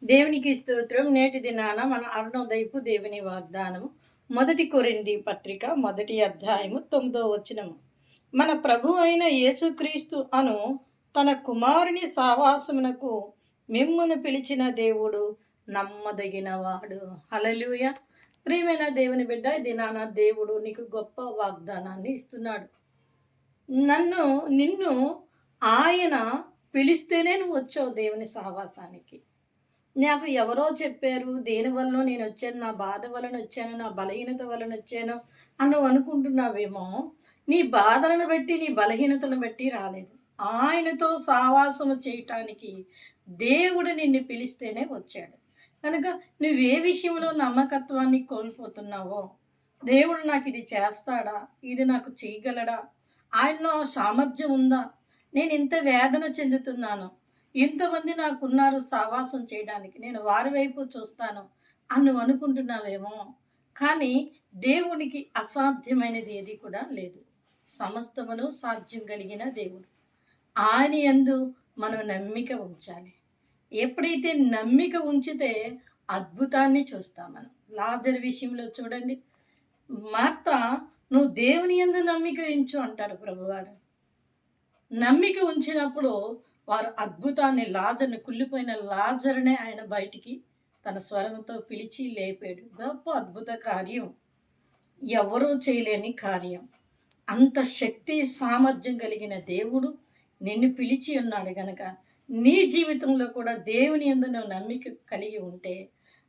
దేవునికి స్తోత్రం. నేటి దినాన మన అరుణోదయపు దేవుని వాగ్దానము 1 కొరింథీ పత్రిక 1 అధ్యాయము 9వ వచనము. మన ప్రభు అయిన యేసుక్రీస్తు అను తన కుమారుని సావాసమునకు మిమ్మును పిలిచిన దేవుడు నమ్మదగినవాడు. హల్లెలూయా. ప్రియమైన దేవుని బిడ్డ, దినాన దేవుడు నీకు గొప్ప వాగ్దానాన్ని ఇస్తున్నాడు. నిన్ను ఆయన పిలిస్తేనే నువ్వు వచ్చావు దేవుని సహవాసానికి. నాకు ఎవరో చెప్పారు, దేనివల్లనో నేను వచ్చాను, నా బాధ వలన వచ్చాను, నా బలహీనత వలన వచ్చాను అని నువ్వు అనుకుంటున్నావేమో. నీ బాధలను బట్టి, నీ బలహీనతలను బట్టి రాలేదు. ఆయనతో సావాసము చేయటానికి దేవుడు నిన్ను పిలిస్తేనే వచ్చాడు. కనుక నువ్వే విషయంలో నమ్మకత్వాన్ని కోల్పోతున్నావో, దేవుడు నాకు ఇది చేస్తాడా, ఇది నాకు చేయగలడా, ఆయనలో సామర్థ్యం ఉందా, నేను ఇంత వేదన చెందుతున్నాను, ఇంతమంది నాకున్నారు సావాసం చేయడానికి, నేను వారి వైపు చూస్తాను అని నువ్వు అనుకుంటున్నావేమో. కానీ దేవునికి అసాధ్యమైనది ఏది కూడా లేదు. సమస్తమును సాధ్యం కలిగిన దేవుడు. ఆయన యందు మనం నమ్మిక ఉంచాలి. ఎప్పుడైతే నమ్మిక ఉంచితే అద్భుతాన్ని చూస్తాం మనం. లాజరు విషయంలో చూడండి, మార్త నువ్వు దేవుని యందు నమ్మిక ఉంచు అంటారు ప్రభువారు. నమ్మిక ఉంచినప్పుడు వారు అద్భుతాన్ని, లాజర్ని, కుళ్ళిపోయిన లాజర్నే ఆయన బయటికి తన స్వరంతో పిలిచి లేపాడు. గొప్ప అద్భుత కార్యం, ఎవరూ చేయలేని కార్యం. అంత శక్తి సామర్థ్యం కలిగిన దేవుడు నిన్ను పిలిచి ఉన్నాడు గనక నీ జీవితంలో కూడా దేవుని యందు నువ్వు నమ్మిక కలిగి ఉంటే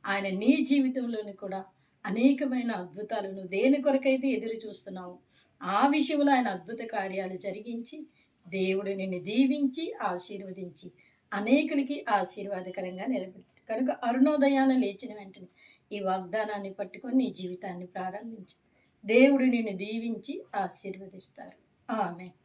ఆయన నీ జీవితంలోని కూడా అనేకమైన అద్భుతాలు, నువ్వు దేని కొరకైతే ఎదురు చూస్తున్నావు ఆ విషయంలో ఆయన అద్భుత కార్యాలు జరిగించి దేవుడు నిన్ను దీవించి ఆశీర్వదించి అనేకులకి ఆశీర్వాదకరంగా నిలబెట్టాడు. కనుక అరుణోదయాన్ని లేచిన వెంటనే ఈ వాగ్దానాన్ని పట్టుకొని నీ జీవితాన్ని ప్రారంభించు. దేవుడు నిన్ను దీవించి ఆశీర్వదిస్తారు. ఆమేన్.